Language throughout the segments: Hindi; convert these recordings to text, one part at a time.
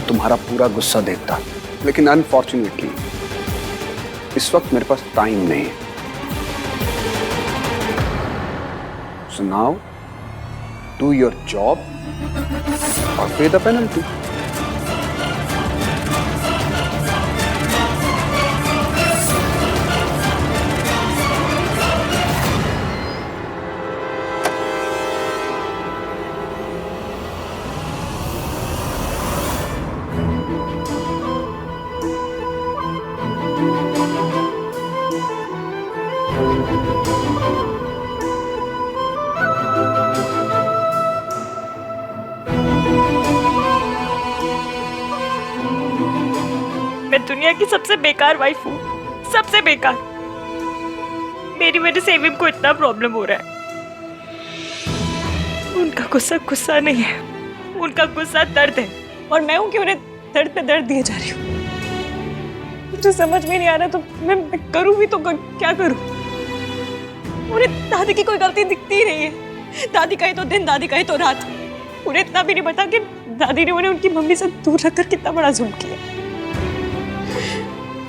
तुम्हारा पूरा गुस्सा देखता, लेकिन अनफॉर्चुनेटली इस वक्त मेरे पास टाइम नहीं है। So now, do your job or pay the penalty. मैं दुनिया की सबसे बेकार वाइफ हूँ, सबसे बेकार। मेरी वजह से एविम को इतना प्रॉब्लम हो रहा है। उनका गुस्सा गुस्सा नहीं है, उनका गुस्सा दर्द है, और मैं हूँ कि उन्हें दर्द पे दर्द दिए जा रही हूँ। मुझे समझ में नहीं आ रहा, तो मैं करूँ भी तो क्या करूँ? उन्हें दादी की कोई गलती दिखती ही नहीं है। दादी कहे तो दिन, दादी कहे तो रात। उन्हें इतना भी नहीं पता कि दादी ने उन्हें उनकी मम्मी से दूर रखकर कितना बड़ा जुल्म किया।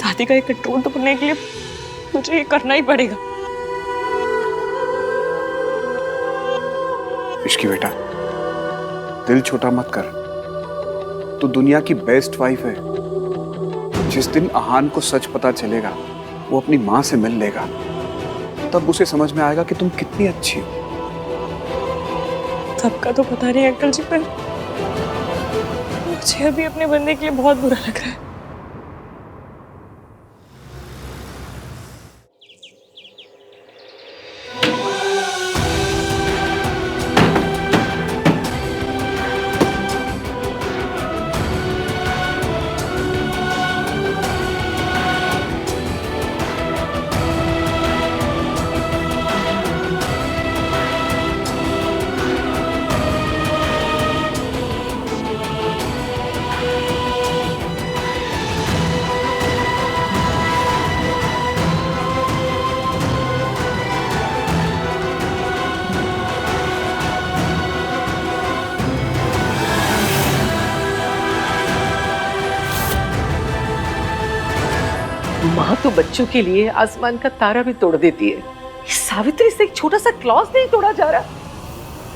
दादी का ये कंट्रोल तो करने के लिए मुझे ये करना ही पड़ेगा। इश्की बेटा, दिल छोटा मत कर। तू दुनिया की बेस्ट वाइफ है। जिस दिन आहान को सच पता चलेगा, वो अपनी माँ से मिल लेगा, तब उसे समझ में आएगा कि तुम कितनी अच्छी हो। सबका तो पता नहीं अंकल जी, पर मुझे अभी अपने बंदे के लिए बहुत बुरा लग रहा है। माँ तो बच्चों के लिए आसमान का तारा भी तोड़ देती है। ये सावित्री से एक छोटा सा क्लॉज नहीं तोड़ा जा रहा।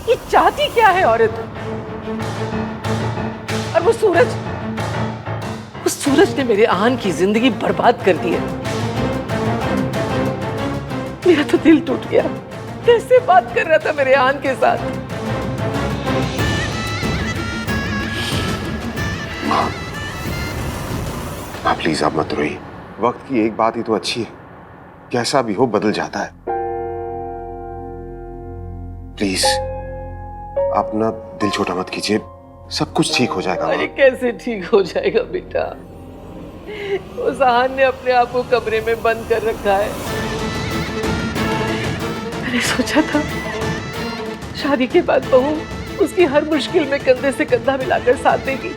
ये चाहती क्या है औरत? और वो सूरज ने मेरे आहान की जिंदगी बर्बाद कर दी है। मेरा तो दिल टूट गया। कैसे बात कर रहा था मेरे आहान के साथ। माँ प्लीज आप मत रोइए। वक्त की एक बात ही तो अच्छी है, कैसा भी हो बदल जाता है। प्लीज आप ना दिल छोटा मत कीजिए, सब कुछ ठीक हो जाएगा। अरे कैसे ठीक हो जाएगा बेटा? उस आहान ने अपने आप को कमरे में बंद कर रखा है। मैंने सोचा था शादी के बाद बहू उसकी हर मुश्किल में कंधे से कंधा मिलाकर साथ देगी,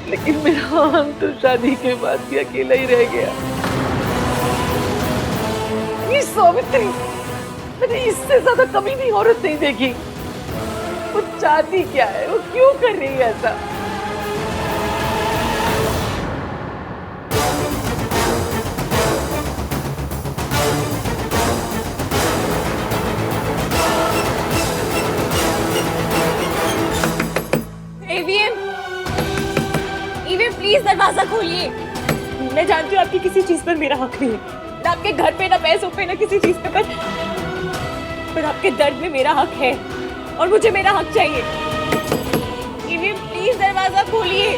लेकिन मेरा आहान तो शादी के बाद भी अकेला ही रह गया। ये सावित्री, मैंने इससे ज्यादा कभी भी औरत नहीं देखी। वो चाहती क्या है? वो क्यों कर रही है ऐसा? प्लीज दरवाजा खोलिए। मैं जानती हूँ आपकी किसी चीज पर मेरा हक नहीं है, ना आपके घर पे, ना पैसों पे, ना किसी चीज पे, पर आपके दर्द में मेरा हक है और मुझे मेरा हक चाहिए। प्लीज दरवाजा खोलिए।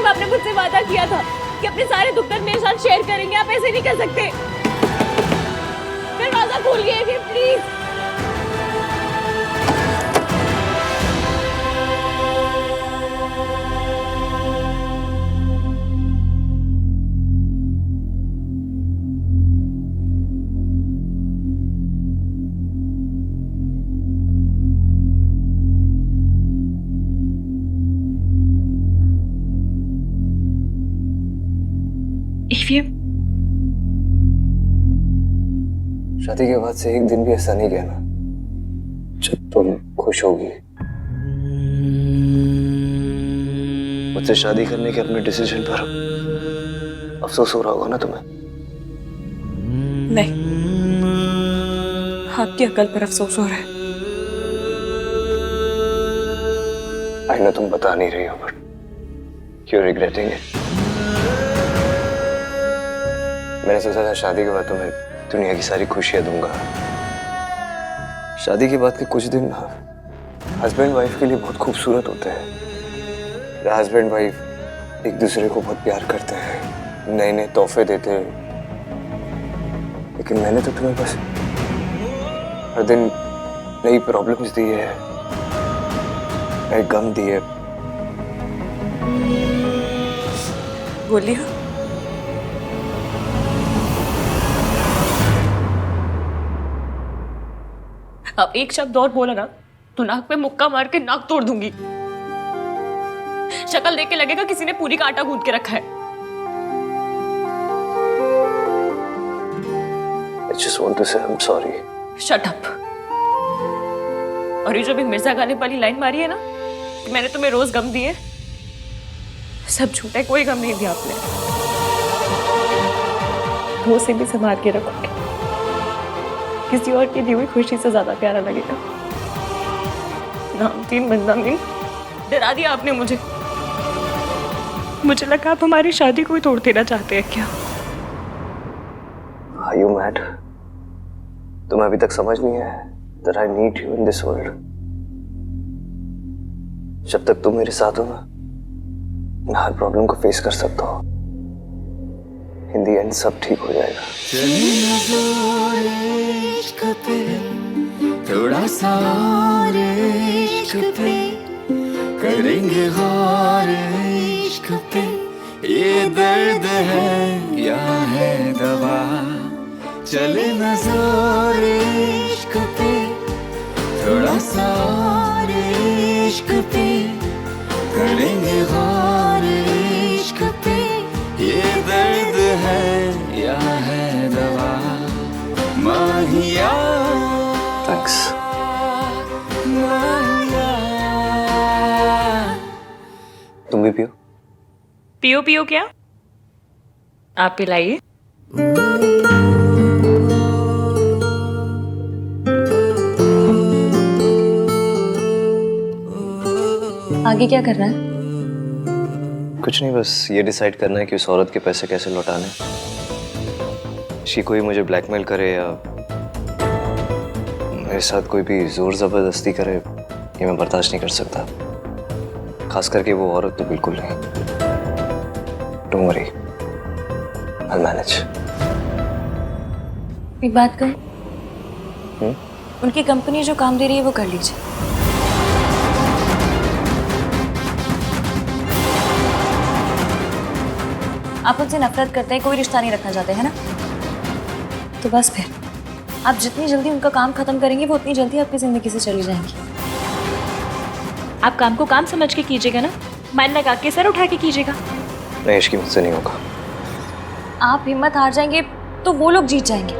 आपने मुझसे वादा किया था कि अपने सारे दुख दर्द मेरे साथ शेयर करेंगे, आप ऐसे नहीं कर सकते। दरवाजा खोलिए प्लीज। शादी के बाद से एक दिन भी ऐसा नहीं गया ना जब तुम खुश होगी। मुझसे शादी करने के अपने डिसीजन पर अफसोस हो रहा होगा ना तुम्हें? नहीं, आपकी अकल पर अफसोस हो रहा है। आई नो तुम बता नहीं रही हो, बट यू रिग्रेटिंग इट। मैंने सोचा था शादी के बाद तुम्हें दुनिया की सारी खुशियां दूंगा। शादी के बाद के कुछ दिन हस्बैंड वाइफ के लिए बहुत खूबसूरत होते हैं। हस्बैंड वाइफ एक दूसरे को बहुत प्यार करते हैं, नए नए तोहफे देते हैं। लेकिन मैंने तो तुम्हें बस हर दिन नई प्रॉब्लम्स दी है, नए गम दिए। बोलिए। अब एक शब्द और बोला ना तो नाक पे मुक्का मार के नाक तोड़ दूंगी। शक्ल देख के लगेगा किसी ने पूरी का आटा गूंथ के रखा है। I just want to say I'm sorry. Shut up. और ये जो भी मिर्जा गालिब वाली लाइन मारी है ना कि मैंने तुम्हें रोज गम दिए, सब झूठा है, कोई गम नहीं दिया आपने। वो से भी संभाल के रखोगे, किसी और की दी हुई खुशी से ज्यादा प्यारा लगेगा। नाम तीन बंदा में डरा दिया आपने मुझे। मुझे लगा आप हमारी शादी को ही तोड़ देना चाहते हैं क्या? Are you mad? तुम्हें अभी तक समझ नहीं है that I need you in this world. जब तक तुम मेरे साथ हो ना, मैं हर प्रॉब्लम को फेस कर सकता हूँ। In the end सब ठीक हो जाएगा। थोड़ा सा और इश्क पे करेंगे गौर इश्क पे, ये दर्द है या है दवा, चले न जोर इश्क पे, थोड़ा सा और इश्क पे करेंगे गौर इश्क पे, ये दर्द है या है दवा, माहिया। Thanks. तुम भी पियो। पियो पियो क्या? आप पिलाइए। आगे क्या कर रहा है? कुछ नहीं, बस ये डिसाइड करना है कि उस औरत के पैसे कैसे लौटाने। शी कोई मुझे ब्लैकमेल करे या मेरे साथ कोई भी जोर जबरदस्ती करे, ये मैं बर्दाश्त नहीं कर सकता। खास करके वो औरत तो बिल्कुल नहीं। Don't worry, I will manage. एक बात कहूं, उनकी कंपनी जो काम दे रही है वो कर लीजिए। आप उनसे नफरत करते हैं, कोई रिश्ता नहीं रखना चाहते, है ना? तो बस फिर आप जितनी जल्दी उनका काम खत्म करेंगे वो उतनी जल्दी आपकी जिंदगी से चली जाएंगी। आप काम को काम समझ के कीजिएगा ना, मन लगा के सर उठा के कीजिएगा। नहीं, इश्क मुझसे नहीं होगा। आप हिम्मत हार जाएंगे तो वो लोग जीत जाएंगे।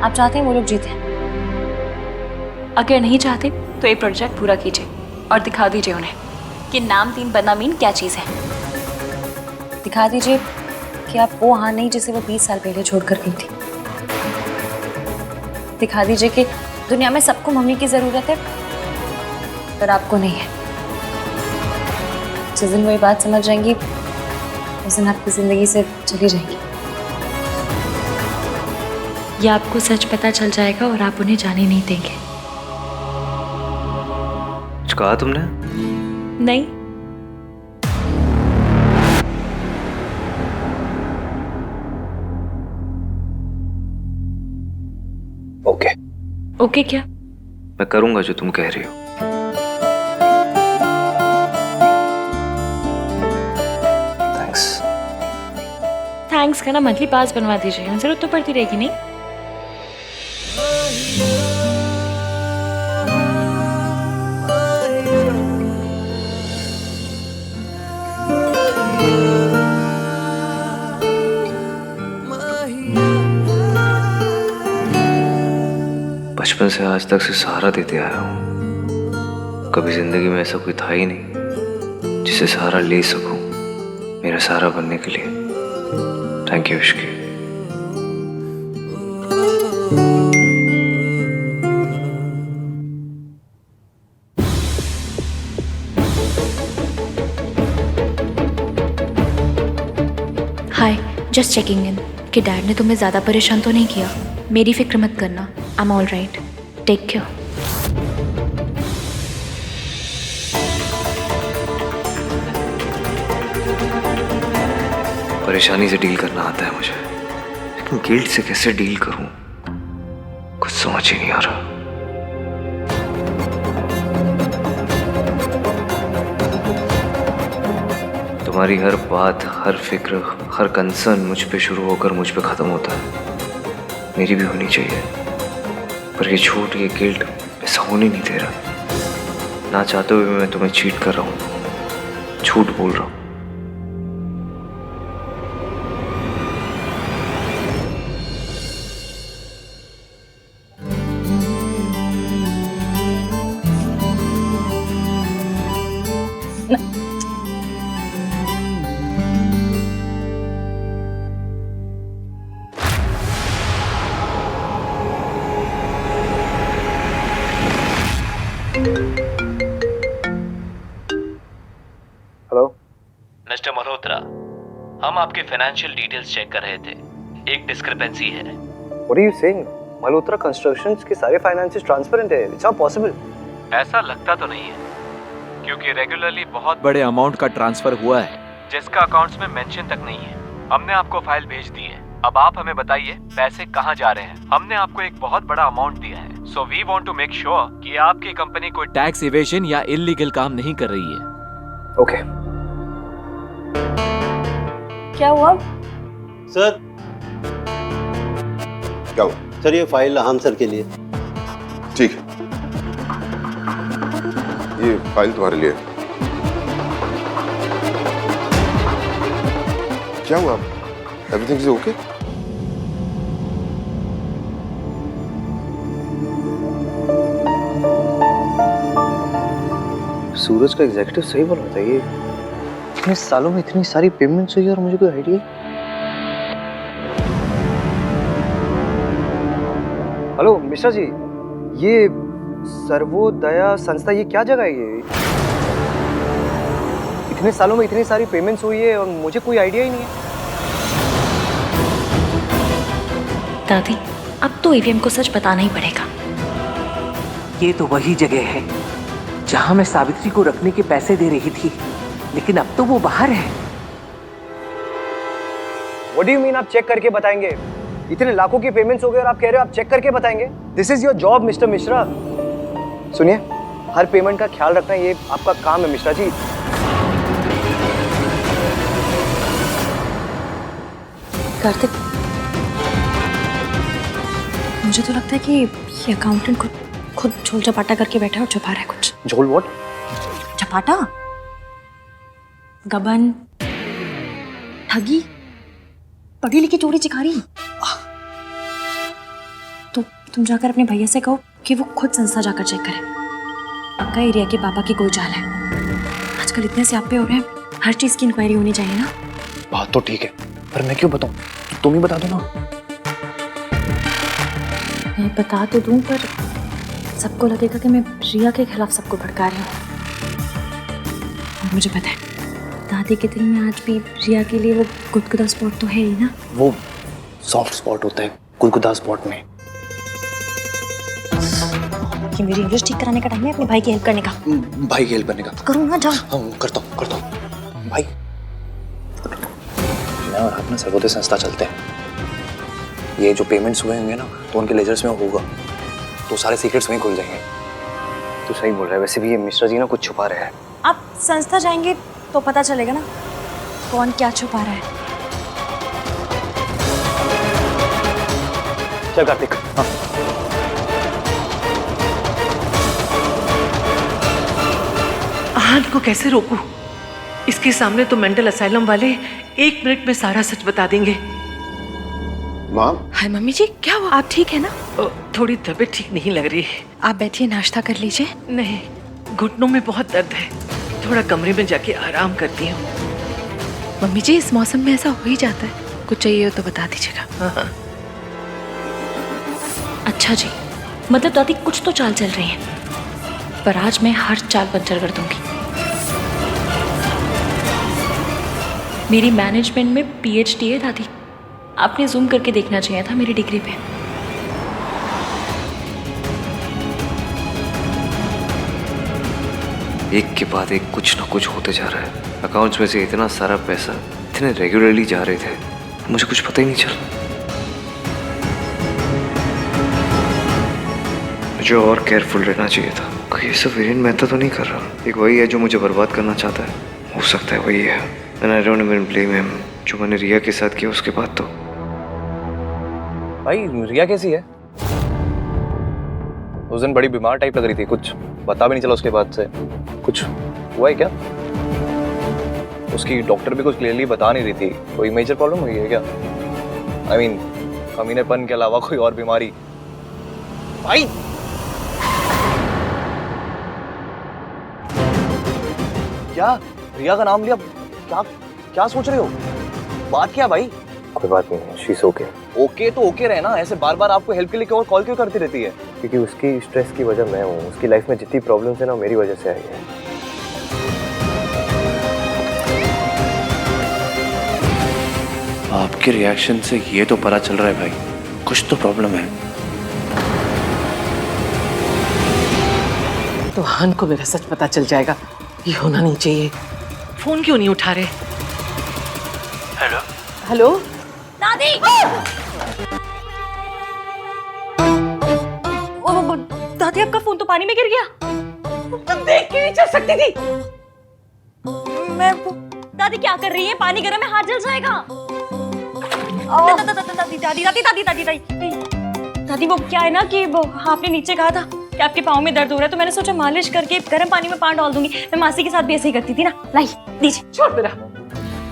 आप चाहते हैं वो लोग जीते? अगर नहीं चाहते तो ये प्रोजेक्ट पूरा कीजिए और दिखा दीजिए उन्हें कि नाम तीन बदनामीन क्या चीज़ है। दिखा दीजिए कि आप वो हाँ नहीं जिसे वो 20 साल पहले छोड़कर गई थी। दिखा दीजिए कि दुनिया में सबको मम्मी की जरूरत है पर आपको नहीं है। जिस दिन वो ये बात समझ जाएंगी उस दिन आपकी जिंदगी से चली जाएंगी। या आपको सच पता चल जाएगा और आप उन्हें जाने नहीं देंगे। कुछ कहा तुमने? नहीं। ओके। ओके क्या? मैं करूंगा जो तुम कह रही हो। थैंक्स। थैंक्स का ना मंथली पास बनवा दीजिए, जरूरत तो पड़ती रहेगी नहीं। बचपन से आज तक से सहारा देते आया हूँ। कभी जिंदगी में ऐसा कोई था ही नहीं जिसे सहारा ले सकूं। मेरा सहारा बनने के लिए thank you Ishki. Hi, just checking in कि डैड ने तुम्हें ज़्यादा परेशान तो नहीं किया। मेरी फिक्र मत करना, I am all right, take care. परेशानी से डील करना आता है मुझे, लेकिन गिल्ट से कैसे डील करूं कुछ समझ ही नहीं आ रहा। तुम्हारी हर बात, हर फिक्र, हर कंसर्न मुझ पे शुरू होकर मुझ पे खत्म होता है। मेरी भी होनी चाहिए, पर ये झूठ, ये गिल्ट ऐसा होने नहीं दे रहा। ना चाहते हुए मैं तुम्हें चीट कर रहा हूँ, झूठ बोल रहा हूँ। हेलो मिस्टर मल्होत्रा, हम आपके फाइनेंशियल डिटेल्स चेक कर रहे थे। एक डिस्क्रिपेंसी है। What are you saying? Malhotra constructions के सारे फाइनेंसेस ट्रांसपेरेंट है। It's not possible. ऐसा लगता तो नहीं है, क्योंकि रेगुलरली बहुत बड़े अमाउंट का ट्रांसफर हुआ है जिसका अकाउंट्स में मेंशन तक नहीं है। हमने आपको फाइल भेज दी है, अब आप हमें बताइए पैसे कहाँ जा रहे हैं। हमने आपको एक बहुत बड़ा अमाउंट दिया है, so we want to make sure कि आपकी कंपनी कोई टैक्स इवेजन या इलीगल काम नहीं कर रही है। ओके। क्या हुआ? सर, क्या हुआ? सर ये फाइल हम सर के लिए। ठीक है, ये फाइल तुम्हारे लिए। क्या हुआ? Everything is okay? सूरज का एग्जीक्यूटिव सही बोल रहा था। ये इतने सालों में इतनी सारी पेमेंट्स हुई और मुझे कोई आइडिया। हेलो मिश्रा जी, ये सर्वोदया संस्था ये क्या जगह है? ये इतने सालों में इतनी सारी पेमेंट्स हुई है और मुझे कोई आइडिया ही नहीं है। दादी, अब तो ईवीएम को सच बताना ही पड़ेगा। ये तो वही जगह है जहां मैं सावित्री को रखने के पैसे दे रही थी, लेकिन अब तो वो बाहर है। What do you mean आप चेक करके बताएंगे? इतने लाखों की पेमेंट्स हो गए और आप कह रहे हो आप चेक करके बताएंगे? This is your job mister Mishra. सुनिए, हर पेमेंट का ख्याल रखना ये आपका काम है मिश्रा जी। कार्तिक, मुझे तो लगता है कि ये अकाउंटेंट खुद झोल चपाटा करके बैठा है और छुपा रहा है कुछ। झोल व्हाट? चपाटा, गबन, ठगी, पढ़ी लिखी चोरी चिकारी। तो तुम जाकर अपने भैया से कहो कि वो खुद संस्था जाकर चेक करे। पक्का एरिया के बाबा की कोई चाल है। आजकल इतने स्यापे हो रहे हैं, हर चीज की इंक्वायरी होनी चाहिए ना। बात तो ठीक है, पर मैं क्यों बताऊं? तुम ही बता दो ना। मैं बता तो दूं, पर सबको लगेगा कि मैं रिया के खिलाफ सबको भड़का रही हूँ। और मुझे पता है, दादी के दिल में आज भी रिया के लिए वो गुदगुदा स्पॉट तो है ही ना। वो सॉफ्ट स्पॉट होता है गुदगुदा स्पॉट में। ये मेरी इंग्लिश ठीक कराने का टाइम है अपने भाई की हेल्प करने का। भाई की हेल्प करने का? करूँ ना, जाओ। हाँ, करता हूँ। भाई, मैं और अपना सर्वोदय संस्था चलते हैं। ये जो पेमेंट्स हुए होंगे ना, तो उनके लेजर्स में होगा, तो सारे सीक्रेट्स वहीं खुल जाएंगे। तो सही बोल रहा है। वैसे भी ये मिश्रा जी ना कुछ छुपा रहे हैं। आप संस्था जाएंगे तो पता चलेगा ना कौन क्या छुपा रहा है। चल कार्तिक। हाँ। आहन को कैसे रोकूं? इसके सामने तो मेंटल असाइलम वाले 1 मिनट में सारा सच बता देंगे। माँ, हाय मम्मी जी, क्या हुआ? आप ठीक है ना? थोड़ी तबीयत ठीक नहीं लग रही है। आप बैठिए, नाश्ता कर लीजिए। नहीं, घुटनों में बहुत दर्द है, थोड़ा कमरे में जाके आराम करती हूँ। मम्मी जी इस मौसम में ऐसा हो ही जाता है, कुछ चाहिए हो तो बता दीजिएगा। हाँ। अच्छा जी, मतलब दादी कुछ तो चाल चल रही है, पर आज मैं हर चाल पंचर कर दूंगी। मेरी मैनेजमेंट में PhD है दादी, आपने जूम करके देखना चाहिए था मेरी डिग्री पे। एक के बाद एक कुछ ना कुछ होते जा रहा है। अकाउंट्स में से इतना सारा पैसा इतने रेगुलरली जा रहे थे, मुझे कुछ पता ही नहीं चला। मुझे और केयरफुल रहना चाहिए था। कोई ऐसा वेरिएंट मेहता तो नहीं कर रहा। एक वही है जो मुझे बर्बाद करना चाहता है, हो सकता है वही है। And I don't even blame him. जो मैंने रिया के साथ किया उसके बाद तो। भाई रिया कैसी है? उस दिन बड़ी बीमार टाइप लग रही थी, कुछ पता भी नहीं चला उसके बाद से। कुछ हुआ है क्या? उसकी डॉक्टर भी कुछ क्लियरली बता नहीं रही थी। कोई मेजर प्रॉब्लम हुई है क्या? आई मीन कमीनेपन के अलावा कोई और बीमारी? भाई क्या रिया का नाम लिया? क्या क्या सोच रहे हो? बात क्या भाई? कोई बात नहीं है, शी इज ओके। ओके तो ओके रहे ना, ऐसे बार बार आपको हेल्प के लिए और कॉल क्यों करती रहती है? क्योंकि उसकी स्ट्रेस की वजह मैं हूँ। उसकी लाइफ में जितनी प्रॉब्लम्स है ना, मेरी वजह से आई है। आपके रिएक्शन से ये तो पता चल रहा है भाई, कुछ तो प्रॉब्लम है। तो हान को मेरा सच पता चल जाएगा, ये होना नहीं चाहिए। फोन क्यों नहीं उठा रहे? हेलो हेलो दादी! ओ, दादी आपका फोन तो पानी में गिर गया। तुम देख के नहीं चल सकती थी? मैं दादी क्या कर रही है? पानी गर्म है, हाथ जल जाएगा। दादी दादी दादी दादी दादी दादी दादी वो क्या है ना कि वो आपने नीचे कहा था कि आपके पाँव में दर्द हो रहा है, तो मैंने सोचा मालिश करके गर्म पानी में पानी डाल दूंगी। मैं मासी के साथ भी ऐसे ही करती थी ना। लाई दीजिए। छोड़ मेरा,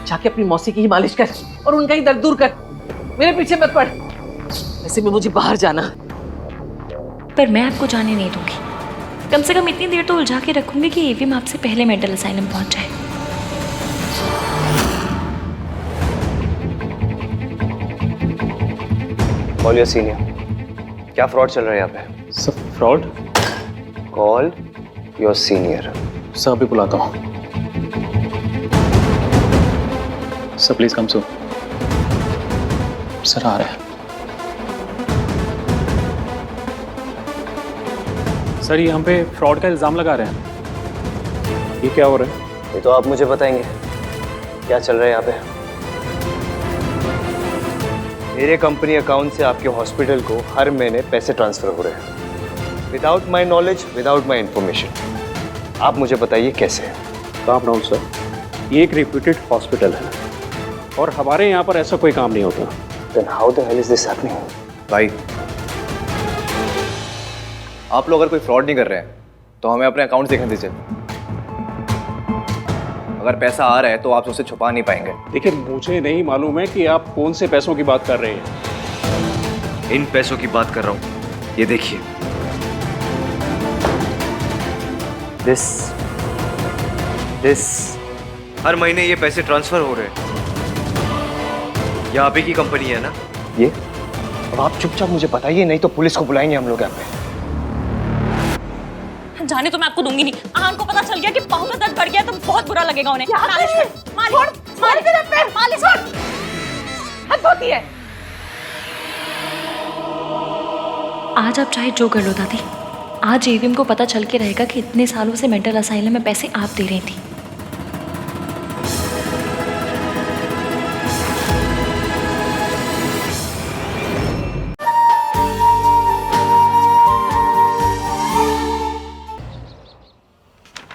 जाके अपनी मौसी की ही मालिश कर और उनका ही दर्द दूर कर, मेरे पीछे मत पड़। ऐसे में मुझे बाहर जाना। पर मैं आपको जाने नहीं दूंगी। कम से कम इतनी देर तो उलझा के रखूंगी कि एवीएम आपसे पहले मेंटल असाइलम पहुंच जाए। Call your senior. क्या फ्रॉड चल रहा है यहाँ पे? सब fraud? Call your senior. Sir अभी बुलाता हूँ। Sir please come so. सर आ रहे हैं। सर ये हम पे फ्रॉड का इल्जाम लगा रहे हैं। ये क्या हो रहा है? ये तो आप मुझे बताएंगे, क्या चल रहा है यहाँ पे? मेरे कंपनी अकाउंट से आपके हॉस्पिटल को हर महीने पैसे ट्रांसफर हो रहे हैं, without my knowledge, without my information. आप मुझे बताइए कैसे? काम डाउन सर, ये एक रिप्यूटेड हॉस्पिटल है और हमारे यहाँ पर ऐसा कोई काम नहीं होता। Then how the hell is this happening? भाई आप लोग अगर कोई फ्रॉड नहीं कर रहे हैं तो हमें अपने अकाउंट देखने दीजिए। अगर पैसा आ रहा है तो आप उसे छुपा नहीं पाएंगे। देखिए मुझे नहीं मालूम है कि आप कौन से पैसों की बात कर रहे हैं। इन पैसों की बात कर रहा हूँ, ये देखिए। दिस हर महीने ये पैसे ट्रांसफर हो रहे हैं। ये आप ही की कंपनी है ना? ये अब आप चुपचाप मुझे बताइए, नहीं तो पुलिस को बुलाएंगे हम लोग यहाँ पे। जाने तो मैं आपको दूंगी नहीं। आहान को पता चल गया कि पाँव का दर्द बढ़ गया तो बहुत बुरा लगेगा उन्हें। मालिश कर, मालिश हद होती है। आज आप चाहे जो कर लो दादी, आज एवीएम को पता चल के रहेगा कि इतने सालों से मेंटल असाइलम में पैसे आप दे रही थी।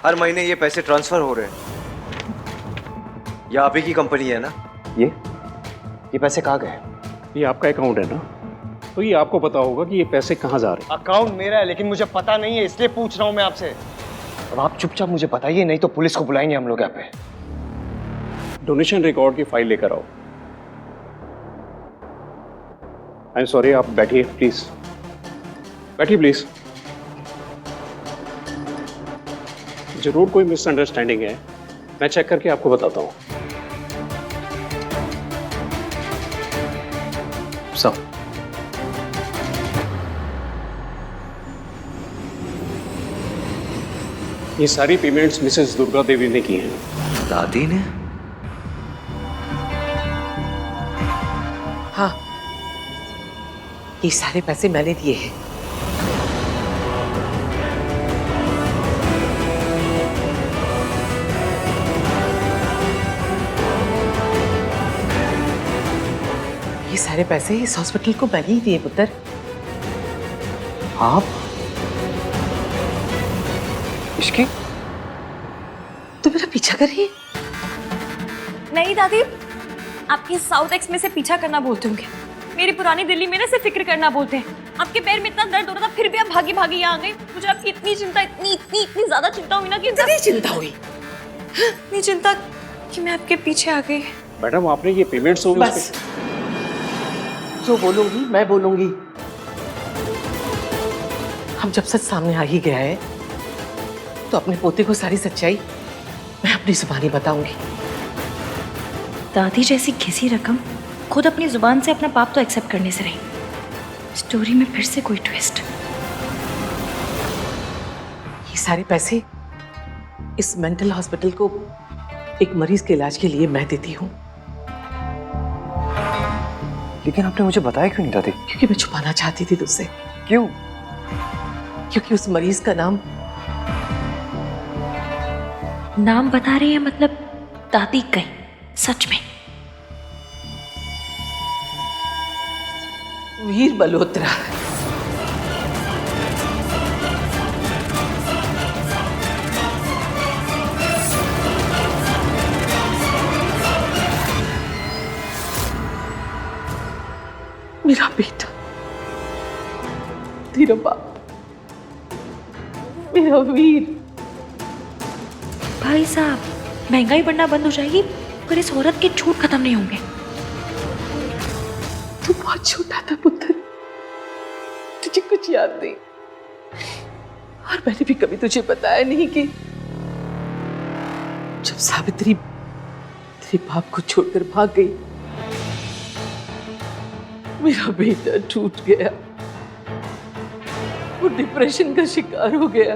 हर महीने ये पैसे ट्रांसफर हो रहे हैं। ये आप ही की कंपनी है ना? ये पैसे कहाँ गए? ये आपका अकाउंट है ना, तो ये आपको पता होगा कि ये पैसे कहाँ जा रहे हैं। अकाउंट मेरा है लेकिन मुझे पता नहीं है, इसलिए पूछ रहा हूँ मैं आपसे। अब आप चुपचाप मुझे बताइए, नहीं तो पुलिस को बुलाएंगे हम लोग यहाँ पे। डोनेशन रिकॉर्ड की फाइल लेकर आओ। आई एम सॉरी, आप बैठिए प्लीज, बैठिए प्लीज। जरूर कोई मिसअंडरस्टैंडिंग है, मैं चेक करके आपको बताता हूँ। ये सारी पेमेंट्स मिसेस दुर्गा देवी ने की हैं। दादी ने? हाँ, ये सारे पैसे मैंने दिए हैं। ये सारे पैसे इस हॉस्पिटल को मैंने ही दिए पुत्र। आप? इसकी? तो मेरा पीछा कर रही है? नहीं दादी, आपके साउथ एक्स में से पीछा करना बोलते होंगे। मेरी पुरानी दिल्ली में ना से फिक्र करना बोलते हैं। आपके पैर में इतना दर्द हो रहा था, फिर भी आप भागी भागी यहाँ आ गई। मुझे आपकी इतनी चिंता, इतनी ज्यादा चिंता हुई ना कि इतनी चिंता हुई, इतनी चिंता कि मैं आपके पीछे आ गई। मैडम आपने ये पेमेंट्स होंगी बस जो बोलूंगी मैं बोलूंगी। हम जब सच सामने आ ही गया है तो अपने पोते को सारी सच्चाई मैं अपनी जुबानी बताऊंगी। दादी जैसी घिसी रकम खुद अपनी जुबान से अपना पाप तो एक्सेप्ट करने से रही। स्टोरी में फिर से कोई ट्विस्ट। ये सारे पैसे इस मेंटल हॉस्पिटल को एक मरीज के इलाज के लिए मैं देती हूँ। लेकिन आपने मुझे बताया क्यों नहीं दादी? क्योंकि मैं छुपाना चाहती थी तुझसे। क्यों? क्योंकि उस मरीज का नाम बता रही है मतलब दादी कहीं सच में? वीर मल्होत्रा। मेरा बेटा, तेरा बाप, मेरा वीर। भाई साहब, महंगाई बढ़ना बंद हो जाएगी पर इस औरत के झूठ खत्म नहीं होंगे। तू बहुत छोटा था पुत्र, तुझे कुछ याद नहीं। और मैंने भी कभी तुझे बताया नहीं कि जब सावित्री तेरे बाप को छोड़कर भाग गई, मेरा बेटा टूट गया। वो डिप्रेशन का शिकार हो गया।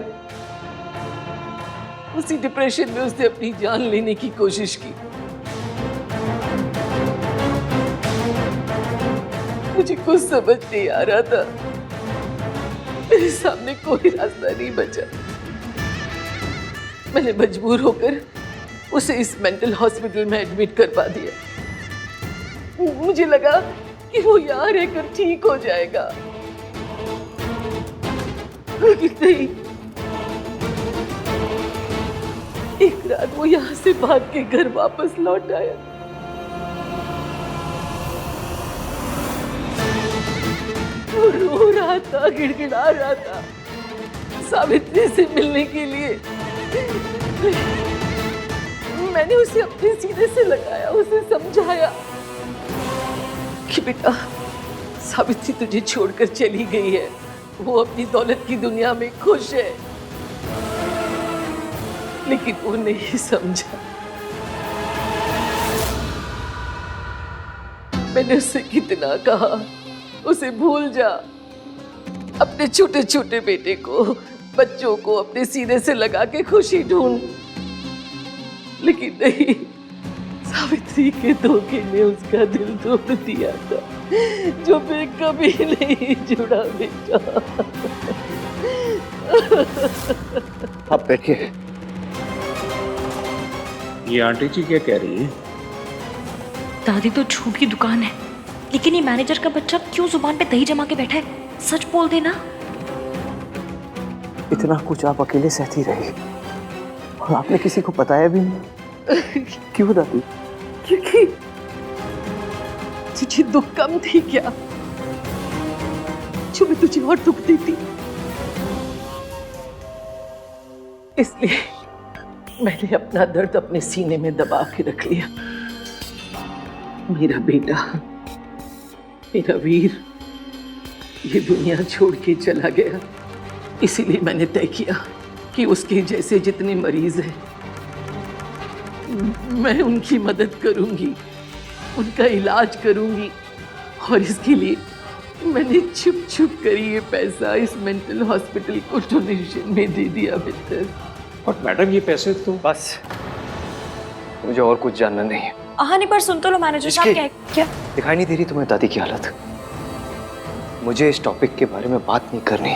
उसी डिप्रेशन में उसने अपनी जान लेने की कोशिश की। मुझे कुछ समझ नहीं आ रहा था। मेरे सामने कोई रास्ता नहीं बचा। मैंने मजबूर होकर उसे इस मेंटल हॉस्पिटल में एडमिट करवा दिया। मुझे लगा कि वो यहाँ रहकर ठीक हो जाएगा, लेकिन नहीं। एक रात वो यहाँ से भाग के घर वापस लौट आया। वो रो रहा था, गिड़गिड़ा रहा था सावित्री से मिलने के लिए। मैंने उसे अपने सीने से लगाया, उसे समझाया कि बेटा, सावित्री तुझे छोड़कर चली गई है। वो अपनी दौलत की दुनिया में खुश है। लेकिन वो नहीं समझा। मैंने उससे कितना कहा उसे भूल जा, अपने छोटे छोटे बेटे को, बच्चों को अपने सीने से लगा के खुशी ढूंढ। लेकिन नहीं, सावित्री के धोखे ने उसका दिल तोड़ दिया था, जो मैं कभी नहीं जुड़ा बेटा। अब देखिए, ये आंटी जी क्या कह रही है? दादी तो झूठ की दुकान है, लेकिन ये मैनेजर का बच्चा क्यों जुबान पे दही जमा के बैठा है? सच बोल देना। इतना कुछ आप अकेले सहती रही और आपने किसी को बताया भी नहीं। क्यों दादी? क्योंकि तुझे दुख कम थी क्या, जो मैं तुझे और दुख देती। इसलिए मैंने अपना दर्द अपने सीने में दबा के रख लिया। मेरा बेटा, मेरा वीर ये दुनिया छोड़ के चला गया। इसीलिए मैंने तय किया कि उसके जैसे जितने मरीज हैं, मैं उनकी मदद करूंगी, उनका इलाज करूंगी। और इसके लिए मैंने छुप छुप कर ये पैसा इस मेंटल हॉस्पिटल को डोनेशन में दे दिया मित्र। और मैडम ये पैसे तो बस, मुझे और कुछ जानना नहीं है। आहान एक बार सुन तो लो मैनेजर साहब। क्या दिखाई नहीं दे रही तुम्हें दादी की हालत? मुझे इस टॉपिक के बारे में बात नहीं करनी।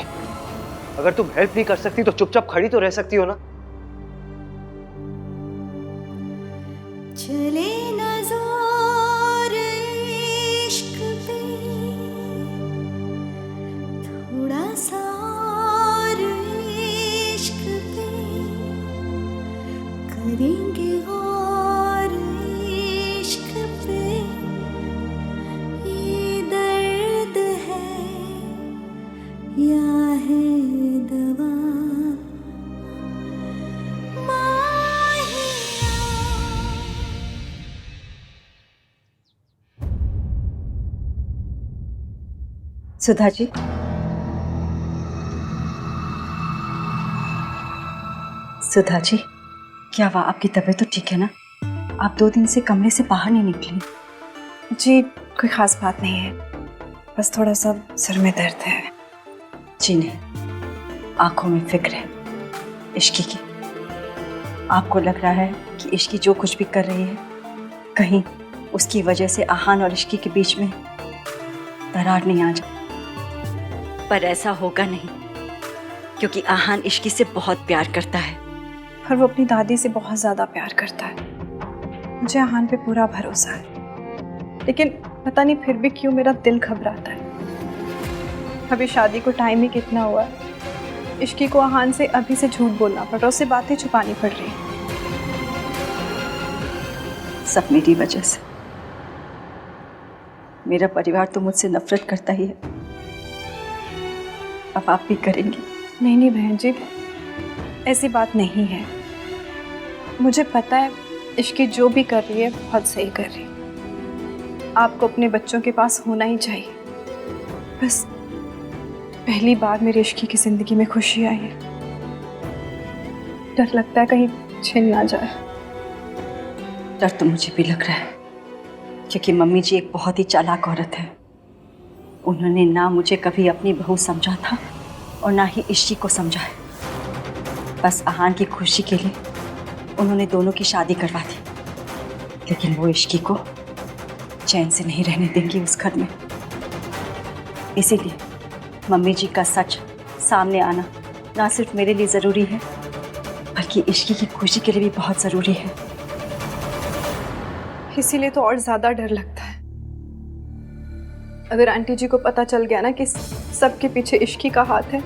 अगर तुम हेल्प नहीं कर सकती तो चुपचाप खड़ी तो रह सकती हो ना। चले नज़ार इश्क पे, थोड़ा सा और इश्क पे, करेंगे और इश्क पे, ये दर्द है या है दवा। सुधा जी, सुधा जी, क्या हुआ? आपकी तबीयत तो ठीक है ना? आप 2 दिन से कमरे से बाहर नहीं निकली। जी कोई खास बात नहीं है, बस थोड़ा सा सर में दर्द है। जी नहीं, आंखों में फिक्र है इश्की की। आपको लग रहा है कि इश्की जो कुछ भी कर रही है, कहीं उसकी वजह से आहान और इश्की के बीच में दरार नहीं आ जाए। पर ऐसा होगा नहीं, क्योंकि आहान इश्की से बहुत प्यार करता है। पर वो अपनी दादी से बहुत ज़्यादा प्यार करता है। मुझे आहान पे पूरा भरोसा है, लेकिन पता नहीं फिर भी क्यों मेरा दिल घबराता है। अभी शादी को टाइम ही कितना हुआ है। इश्की को आहान से अभी से झूठ बोलना पड़ रहा है, उससे बातें छुपानी पड़ रही है। सब मेरी वजह से। मेरा परिवार तो मुझसे नफरत करता ही है, अब आप भी करेंगे। नहीं नहीं बहन जी, ऐसी बात नहीं है। मुझे पता है इश्की जो भी कर रही है बहुत सही कर रही है। आपको अपने बच्चों के पास होना ही चाहिए। बस पहली बार मेरी इश्की की जिंदगी में खुशी आई है। डर लगता है कहीं छिन ना जाए। डर तो मुझे भी लग रहा है, क्योंकि मम्मी जी एक बहुत ही चालाक औरत है। उन्होंने ना मुझे कभी अपनी बहू समझा था और ना ही इश्की को समझा है। बस आहान की खुशी के लिए उन्होंने दोनों की शादी करवा दी, लेकिन वो इश्की को चैन से नहीं रहने देंगी उस घर में। इसीलिए मम्मी जी का सच सामने आना ना सिर्फ मेरे लिए ज़रूरी है, बल्कि इश्की की खुशी के लिए भी बहुत ज़रूरी है। इसीलिए तो और ज़्यादा डर लगता है। अगर आंटी जी को पता चल गया ना कि सबके पीछे इश्की का हाथ है,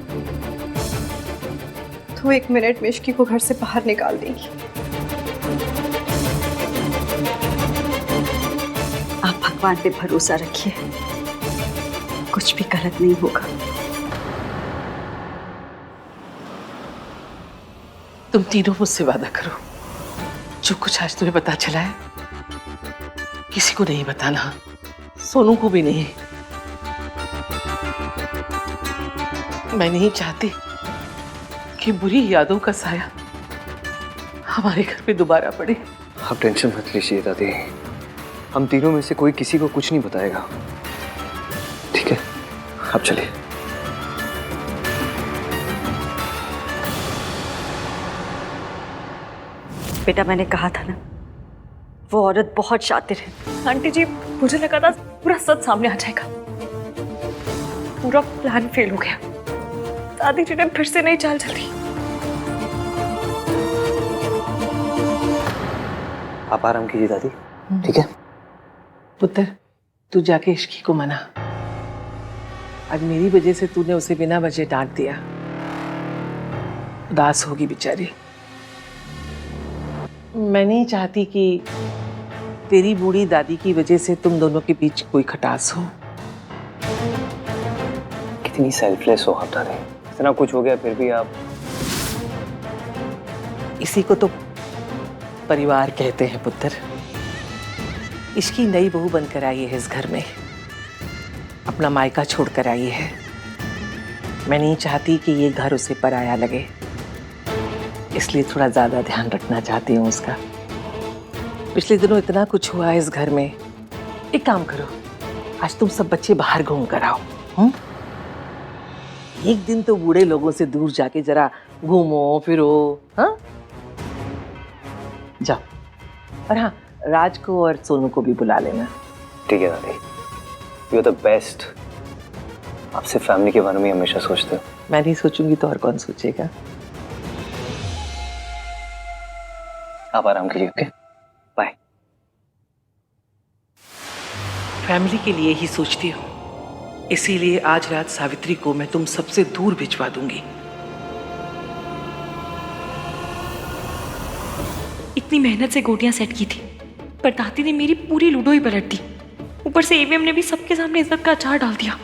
तो 1 मिनट में इश्की को घर से बाहर निकाल देंगी। आप भगवान पे भरोसा रखिए, कुछ भी गलत नहीं होगा। तुम तीनों मुझसे वादा करो, जो कुछ आज तुम्हें पता चला है किसी को नहीं बताना, सोनू को भी नहीं। मैं नहीं चाहती कि बुरी यादों का साया हमारे घर पे दोबारा पड़े। आप टेंशन मत लीजिए दादी, हम तीनों में से कोई किसी को कुछ नहीं बताएगा, ठीक है? आप चलिए। बेटा, मैंने कहा था ना, वो औरत बहुत शातिर है। आंटी जी, मुझे लगा था पूरा सच सामने आ जाएगा। पूरा प्लान फेल हो गया। दादी जी ने फिर से नई चाल चली। आप आराम कीजिए दादी, ठीक है? पुत्र, तू जाके इश्की को मना। आज मेरी वजह से तूने उसे बिना वजह डांट दिया, उदास होगी बेचारी। मैं नहीं चाहती कि तेरी बूढ़ी दादी की वजह से तुम दोनों के बीच कोई खटास हो। कितनी सेल्फलेस हो आप दादी, इतना कुछ हो गया फिर भी आप। इसी को तो परिवार कहते हैं पुत्र। इसकी नई बहू बनकर आई है इस घर में, अपना मायका छोड़कर आई है। मैं नहीं चाहती कि ये घर उसे पराया लगे, इसलिए थोड़ा ज्यादा ध्यान रखना चाहती हूँ उसका। पिछले दिनों इतना कुछ हुआ है इस घर में। एक काम करो, आज तुम सब बच्चे बाहर घूम कर आओ। एक दिन तो बूढ़े लोगों से दूर जाके जरा घूमो फिरो। हाँ, जाओ। और हाँ, राज को और सोनू को भी बुला लेना। ठीक है दादी, यू आर द बेस्ट। आपसे फैमिली के बारे में हमेशा सोचते हो। मैं नहीं सोचूंगी तो और कौन सोचेगा। आप आराम कीजिए। Okay, bye. फैमिली के लिए ही सोचती हूँ, इसीलिए आज रात सावित्री को मैं तुम सबसे दूर भिजवा दूंगी। इतनी मेहनत से गोटियां सेट की थी, पर दादी ने मेरी पूरी लूडो ही पलट दी। ऊपर से एवीएम ने भी सबके सामने इज्जत का अचार डाल दिया।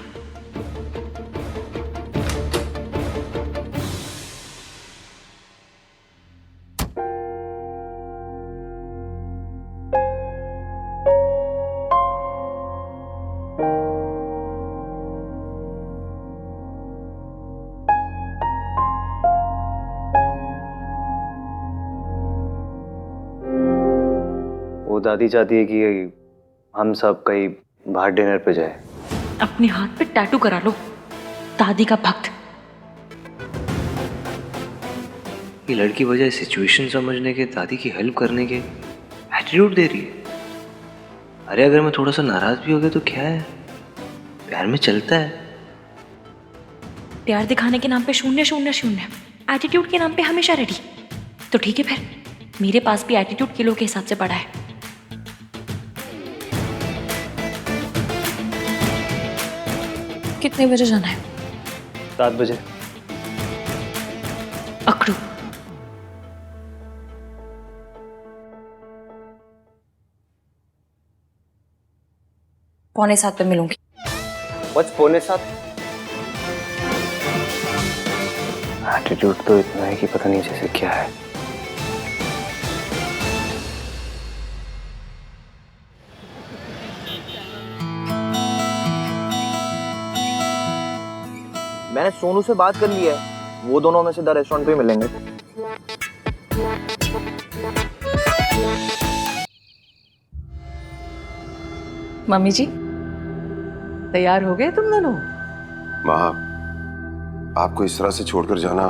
वो दादी चाहती है कि हम सब कहीं बाहर डिनर पे जाए। अपने हाथ पे टैटू करा लो, दादी का भक्त। ये लड़की बजाय सिचुएशन समझने के, दादी की हेल्प करने के एटीट्यूड दे रही है। अरे अगर मैं थोड़ा सा नाराज भी हो गया तो क्या है, प्यार में चलता है। प्यार दिखाने के नाम पे 0-0-0, एटीट्यूड के नाम पे हमेशा रेडी। तो ठीक है फिर, मेरे पास भी एटीट्यूड किलो के हिसाब से पड़ा है। कितने बजे जाना है? 7 बजे। अकड़ू। पौने 7 पे मिलूंगी। बस पौने 7? एटीट्यूड तो इतना है कि पता नहीं जैसे क्या है। मैंने सोनू से बात कर ली है, वो दोनों में से द रेस्टोरेंट पे मिलेंगे। मम्मी जी, तैयार हो गए तुम दोनों? माँ, आपको इस तरह से छोड़कर जाना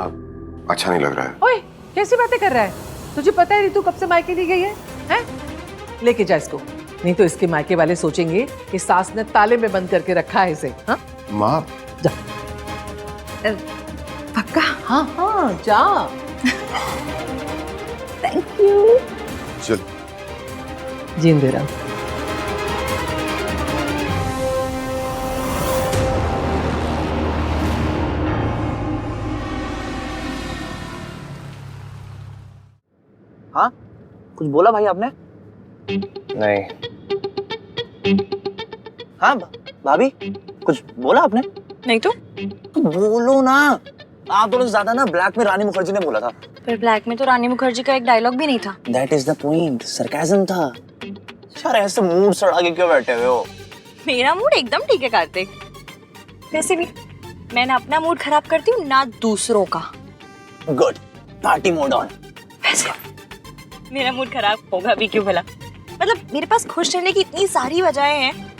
अच्छा नहीं लग रहा है। ओए, कैसी बातें कर रहा है? तुझे पता है रितु कब से मायके नहीं गई है? हैं? लेके जा इसको, नहीं तो इसके मायके वाले सोचेंगे कि सास ने ताले में बंद करके रखा है इसे। हाँ माँ, जा। पक्का? हाँ हाँ, जा। Thank you. चल। जींदे रहो। हाँ, कुछ बोला भाई आपने? नहीं। हाँ भाभी, कुछ बोला आपने? नहीं तो बोलो ना। आप दोनों से ज्यादा ना ब्लैक में रानी मुखर्जी ने बोला था। पर ब्लैक में तो रानी मुखर्जी का एक डायलॉग भी नहीं था। That is the point, sarcasm था। यार ऐसे मूड सड़ा के क्यों बैठे हुए हो? मेरा मूड एकदम ठीक है कार्तिक। वैसे भी मैं ना अपना मूड खराब करती हूँ ना दूसरों का। Good, party mode on. वैसे मेरा मूड खराब होगा भी क्यों भला? मतलब मेरे पास खुश रहने की इतनी सारी वजहें हैं।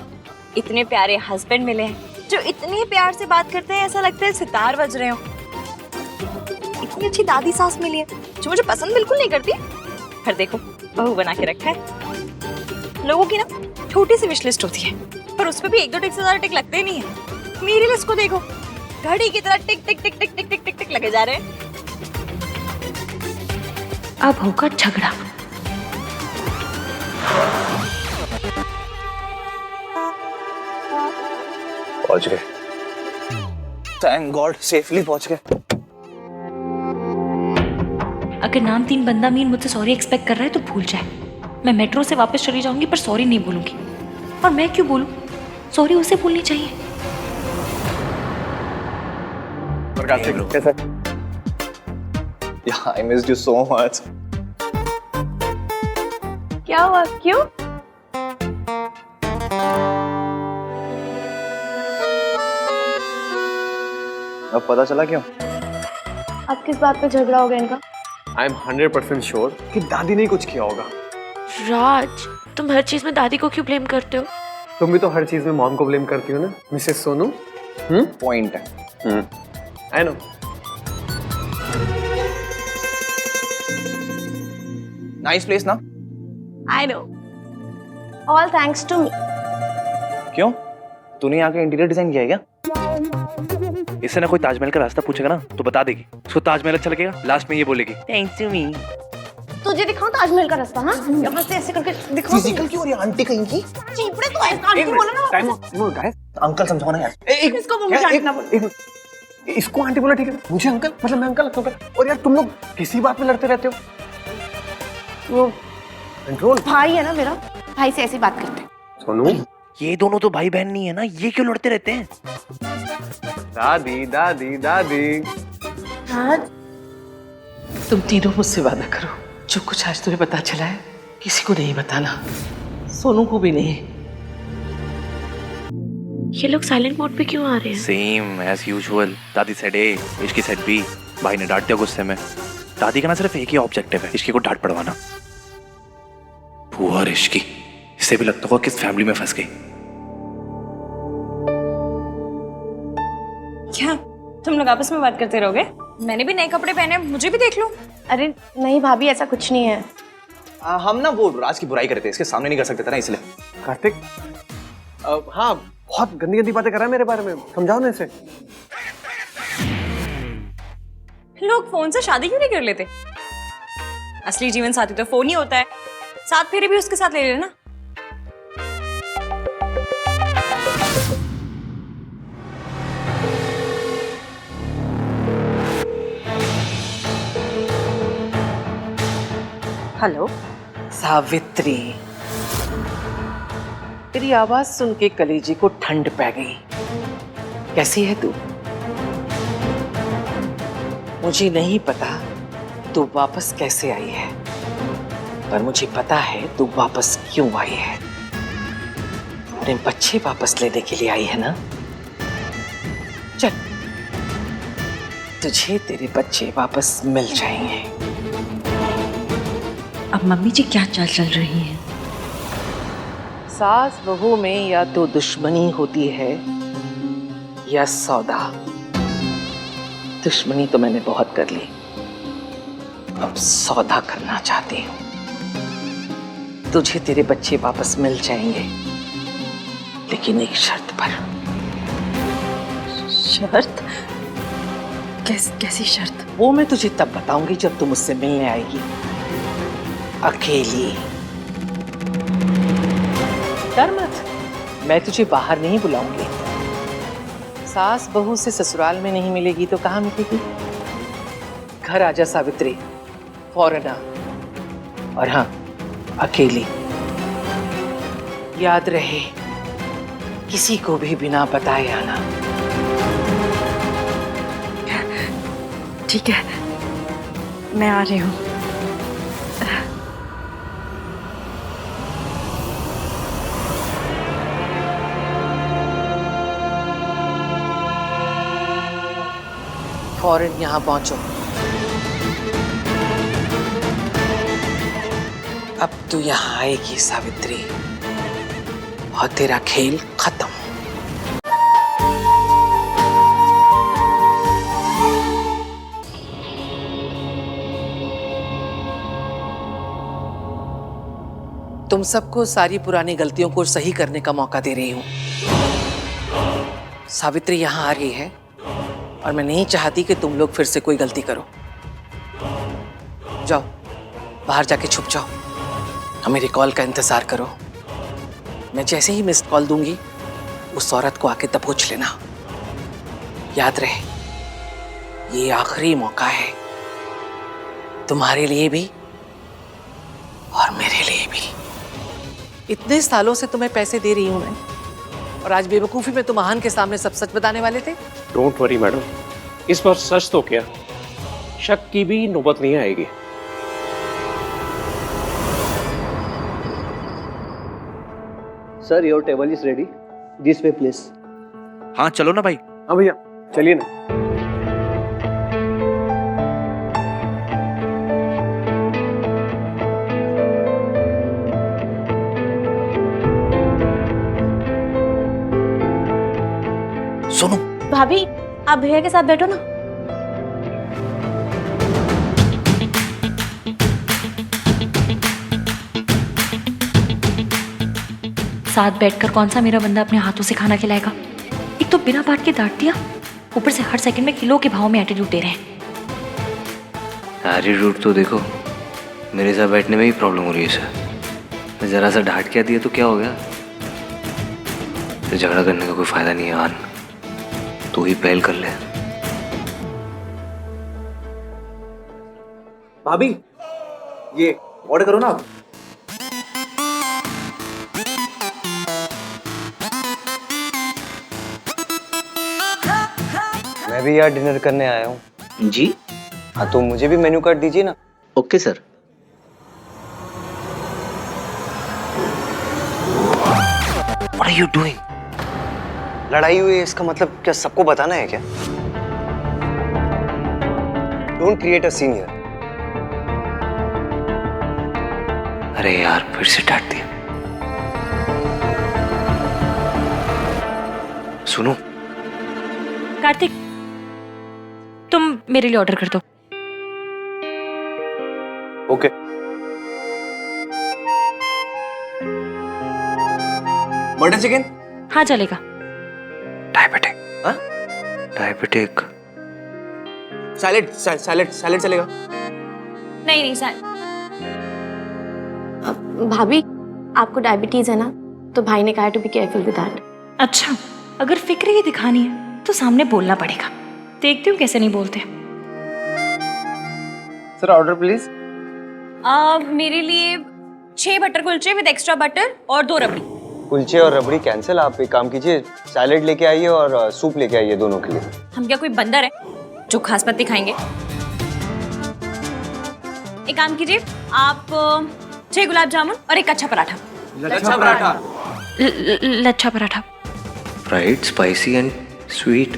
इतने प्यारे हस्बैंड मिले हैं जो इतने प्यार से बात करते हैं, ऐसा लगता है सितार बज रहे हो। इतनी अच्छी दादी सास मिली है जो मुझे पसंद बिल्कुल नहीं करती, पर देखो बहू बना के रखा है। लोगों की ना छोटी सी विश लिस्ट होती है, पर उसपे भी 1-2 टिक से ज्यादा टिक लगते नहीं है। मेरी लिस्ट को देखो, घड़ी की तरह टिक टिक टिक टिक टिक टिक टिक टिक लगे जा रहे हैं। अब होगा झगड़ा। पहुंच गए। थैंक गॉड, सेफली पहुंच गए। अगर नाम 3 बंदा मीन मुझसे सॉरी एक्सपेक्ट कर रहा है तो भूल जाए। मैं मेट्रो से वापस चली जाऊंगी पर सॉरी नहीं बोलूंगी। और मैं क्यों बोलूं? सॉरी उसे बोलनी चाहिए। कैसा? Yeah, I missed you so much. क्या हुआ? क्यों? अब पता चला क्यों? अब किस बात पे झगड़ा हो गया इनका? आई एम 100% श्योर कि दादी ने कुछ किया होगा। राज, तुम हर चीज में दादी को क्यों ब्लेम करते हो? तुम भी तो हर चीज में मॉम को ब्लेम करती हो ना मिसेस सोनू। पॉइंट है। I know. नाइस प्लेस ना? I know, all thanks to me. क्यों? तूने यहाँ का इंटीरियर डिजाइन किया है क्या? इससे ना कोई ताजमहल का रास्ता पूछेगा ना तो बता देगी उसको ताजमहल अच्छा लगेगा, लास्ट में ये बोलेगी थैंक्स टू मी। तुझे दिखाऊं ताजमहल का रास्ता? हाँ, यहाँ से ऐसे करके दिखाऊं। फिजिकल क्यों हो रही है आंटी कहीं की? चीपड़े तो ऐसा आंटी बोला ना। टाइम गाइस, अंकल समझाओ ना यार। इसको मुझे आंटी ना बोल। इसको आंटी बोला ठीक है, मुझे अंकल मतलब मैं अंकल लगता हूँ। और यार तुम लोग किसी बात में लड़ते रहते हो। वो कंट्रोल भाई है ना मेरा, भाई से ऐसी बात करते हैं। सोनू, ये दोनों तो भाई बहन नहीं है ना, ये क्यों लड़ते रहते हैं? दादी दादी दादी। तुम तीनों मुझसे वादा करो, जो कुछ आज तुम्हें पता चला है किसी को नहीं बताना, सोनू को भी नहीं। ये लोग साइलेंट मोड पे क्यों आ रहे हैं? Same as usual. दादी सेड ए, इश्की सेड बी। भाई ने डांट दिया गुस्से में। दादी का ना सिर्फ एक ही ऑब्जेक्टिव है, इश्की को डांट पड़वाना। पुअर इश्की, इससे भी लगता होगा किस फैमिली में फंस गई। क्या तुम लोग आपस में बात करते रहोगे? मैंने भी नए कपड़े पहने, मुझे भी देख लो। अरे नहीं भाभी, ऐसा कुछ नहीं है। हम ना वो राज की बुराई करते, इसके सामने नहीं कर सकते थे ना, इसलिए। कार्तिक, हाँ बहुत गंदी गंदी बातें कर रहा है मेरे बारे में, समझाओ ना इसे। लोग फोन से शादी क्यों नहीं कर लेते? असली जीवन साथी तो फोन ही होता है, साथ फेरे भी उसके साथ ले लेना। हेलो सावित्री, तेरी आवाज सुन के कलेजी को ठंड पै गई। कैसी है तू? मुझे नहीं पता तू वापस कैसे आई है, पर मुझे पता है तू वापस क्यों आई है। अपने बच्चे वापस लेने के लिए आई है ना? चल, तुझे तेरे बच्चे वापस मिल जाएंगे। अब मम्मी जी क्या चाल चल रही है? सास बहू में या तो दुश्मनी होती है या सौदा। दुश्मनी तो मैंने बहुत कर ली, अब सौदा करना चाहती हूँ। तुझे तेरे बच्चे वापस मिल जाएंगे, लेकिन एक शर्त पर। शर्त? कैसी शर्त? वो मैं तुझे तब बताऊंगी जब तू मुझसे मिलने आएगी, अकेली। डर मत, मैं तुझे बाहर नहीं बुलाऊंगी। सास बहू से ससुराल में नहीं मिलेगी तो कहाँ मिलेगी? घर आजा सावित्री, फौरन आ। और हाँ, अकेली। याद रहे, किसी को भी बिना बताए आना। ठीक है, मैं आ रही हूँ। फौरन यहाँ पहुंचो। अब तू यहाँ आएगी सावित्री, और तेरा खेल खत्म। तुम सबको सारी पुरानी गलतियों को सही करने का मौका दे रही हूं। सावित्री यहाँ आ गई है और मैं नहीं चाहती कि तुम लोग फिर से कोई गलती करो। जाओ, बाहर जाके छुप जाओ और मेरी कॉल का इंतजार करो। मैं जैसे ही मिस्ड कॉल दूंगी, उस औरत को आके दबोच लेना। याद रहे, ये आखिरी मौका है, तुम्हारे लिए भी और मेरे लिए भी। इतने सालों से तुम्हें पैसे दे रही हूं मैं, और आज बेवकूफी में तुम आहान के सामने सब सच बताने वाले थे। डोंट वरी मैडम, इस बार सच तो क्या, शक की भी नौबत नहीं आएगी। Sir, your table is ready, this way please. हाँ चलो ना भाई। हाँ भैया, चलिए ना। सोनू, भाभी आप भैया के साथ बैठो ना। साथ बैठकर कौन सा मेरा बंदा अपने हाथों से खाना खिलाएगा? एक तो बिना बात के डांट दिया, ऊपर से हर सेकंड में किलो के भाव में एटीट्यूड दे रहे हैं। एटीट्यूड तो देखो, मेरे साथ बैठने में ही प्रॉब्लम हो रही है सर। मैं जरा सा डांट क्या दिया तो क्या हो गया? तो झगड़ा करने का कोई फायदा नहीं है आन, तू ही पहल कर ले। भाभी ये ऑर्डर करो ना आप। मैं भी यार डिनर करने आया हूँ। जी हाँ, तो मुझे भी मेन्यू कार्ड दीजिए ना। Okay sir. What are you doing? लड़ाई हुई है इसका मतलब क्या सबको बताना है क्या? Don't create a scene here. अरे यार फिर से डांट दिया। सुनो कार्तिक, तुम मेरे लिए ऑर्डर कर दो। ओके। Butter chicken? हाँ चलेगा। डायबिटिक? हाँ? डायबिटिक। सैलेड सैलेड सैलेड चलेगा? नहीं नहीं सर, भाभी आपको डायबिटीज है ना, तो भाई ने कहा to be careful with that. अच्छा, अगर फिक्र ही दिखानी है तो सामने बोलना पड़ेगा। देखती हूँ कैसे नहीं बोलते। Sir order please. मेरे लिए 6 butter kulche with extra butter और 2 रबड़ी। कुलचे और रबड़ी कैंसिल। आप एक काम कीजिए, सैलेड लेके आइए और सूप लेके आइए दोनों के लिए। हम क्या कोई बंदर है जो खास पत्ती खाएंगे? एक काम कीजिए, आप 6 गुलाब जामुन और 1 अच्छा paratha. Lachha paratha. Lachha paratha. Fried, spicy and sweet.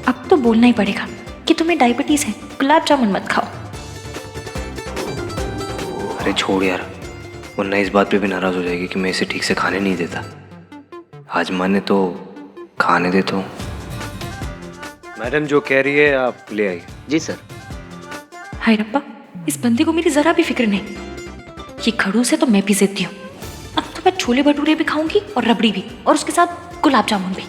अब तो बोलना ही पड़ेगा कि तुम्हें डायबिटीज है, गुलाब जामुन मत खाओ। अरे छोड़ यार, वरना इस बात पे भी नाराज हो जाएगी कि मैं इसे ठीक से खाने नहीं देता। आज माने तो खाने देता हूँ। मैडम जो कह रही है आप ले आइए। जी सर। हाय रब्बा, इस बंदे को मेरी जरा भी फिक्र नहीं। ये खड़ूस है तो मैं भी जिद्दी हूँ। अब तो मैं छोले भटूरे भी खाऊंगी और रबड़ी भी, और उसके साथ गुलाब जामुन भी।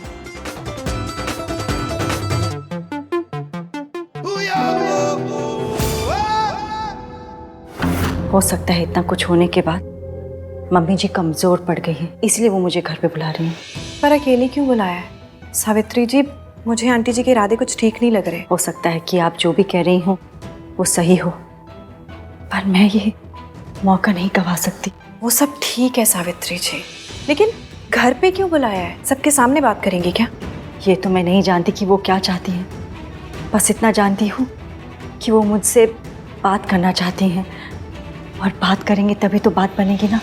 हो सकता है इतना कुछ होने के बाद मम्मी जी कमजोर पड़ गई हैं, इसलिए वो मुझे घर पे बुला रही हैं। पर अकेले क्यों बुलाया है? सावित्री जी, मुझे आंटी जी के इरादे कुछ ठीक नहीं लग रहे। हो सकता है कि आप जो भी कह रही हो वो सही हो, पर मैं ये मौका नहीं गवा सकती। वो सब ठीक है सावित्री जी, लेकिन घर पे क्यों बुलाया है? सबके सामने बात करेंगी क्या? ये तो मैं नहीं जानती कि वो क्या चाहती हैं, बस इतना जानती हूँ कि वो मुझसे बात करना चाहती हैं, और बात करेंगे तभी तो बात बनेगी ना,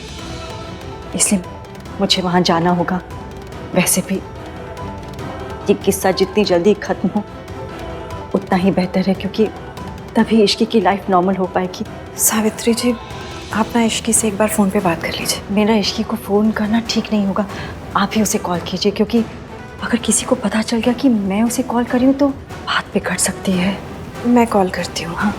इसलिए मुझे वहाँ जाना होगा। वैसे भी ये किस्सा जितनी जल्दी ख़त्म हो उतना ही बेहतर है, क्योंकि तभी इश्की की लाइफ नॉर्मल हो पाएगी। सावित्री जी, आप ना इश्की से एक बार फ़ोन पे बात कर लीजिए। मेरा इश्की को फ़ोन करना ठीक नहीं होगा, आप ही उसे कॉल कीजिए, क्योंकि अगर किसी को पता चल गया कि मैं उसे कॉल करी हूँ तो बात बिगड़ सकती है। मैं कॉल करती हूँ। हाँ।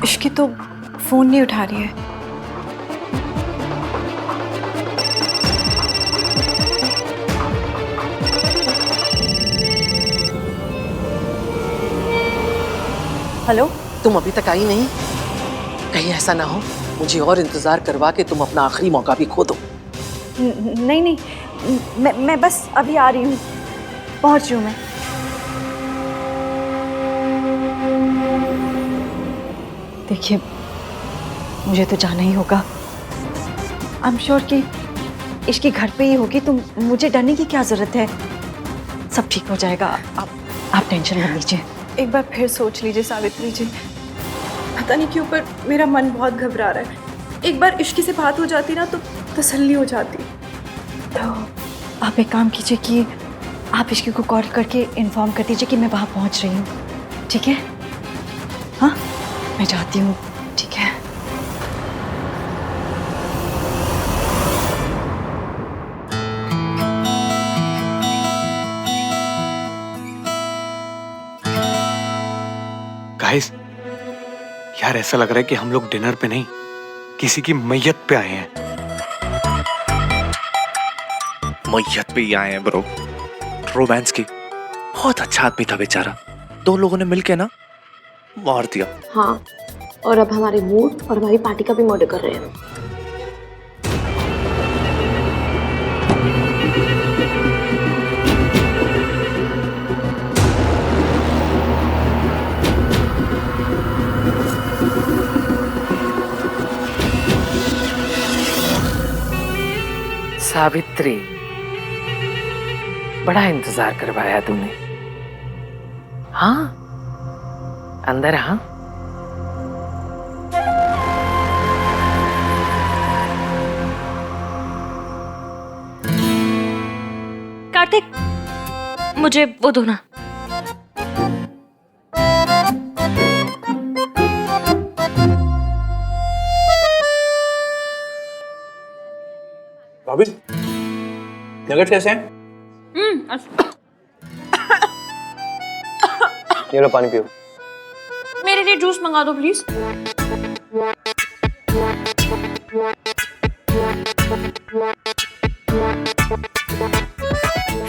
इश्की तो फ़ोन नहीं उठा रही है। हेलो, तुम अभी तक आई नहीं? कहीं ऐसा ना हो मुझे और इंतजार करवा के तुम अपना आखिरी मौका भी खो दो। नहीं नहीं, मैं बस अभी आ रही हूँ, पहुँच रही हूँ मैं। देखिए, मुझे तो जाना ही होगा। आई एम श्योर कि इसके घर पे ही होगी, तो मुझे डरने की क्या ज़रूरत है। सब ठीक हो जाएगा, आप टेंशन मत लीजिए। एक बार फिर सोच लीजिए सावित्री जी, पता नहीं क्यों पर मेरा मन बहुत घबरा रहा है। एक बार इश्की से बात हो जाती ना तो तसल्ली हो जाती। तो आप एक काम कीजिए कि आप इश्की को कॉल करके इन्फॉर्म कर दीजिए कि मैं वहाँ पहुँच रही हूँ, ठीक है? हाँ, मैं जाती हूँ, ठीक है? गाइस, यार ऐसा लग रहा है कि हम लोग डिनर पे नहीं, किसी की मैयत पे आए हैं। मैयत पे ही आए हैं ब्रो, रोमांस की। बहुत अच्छा आदमी था बेचारा, दो लोगों ने मिलके ना मार दिया। हाँ, और अब हमारे मूड और हमारी पार्टी का भी मर्डर कर रहे हैं। सावित्री, बड़ा इंतजार करवाया तूने। हाँ, अंदर हाँ। कार्तिक, मुझे वो दो ना। भाभी, नगेट्स कैसे हैं? ये लो पानी पियो। मेरे लिए जूस मंगा दो please.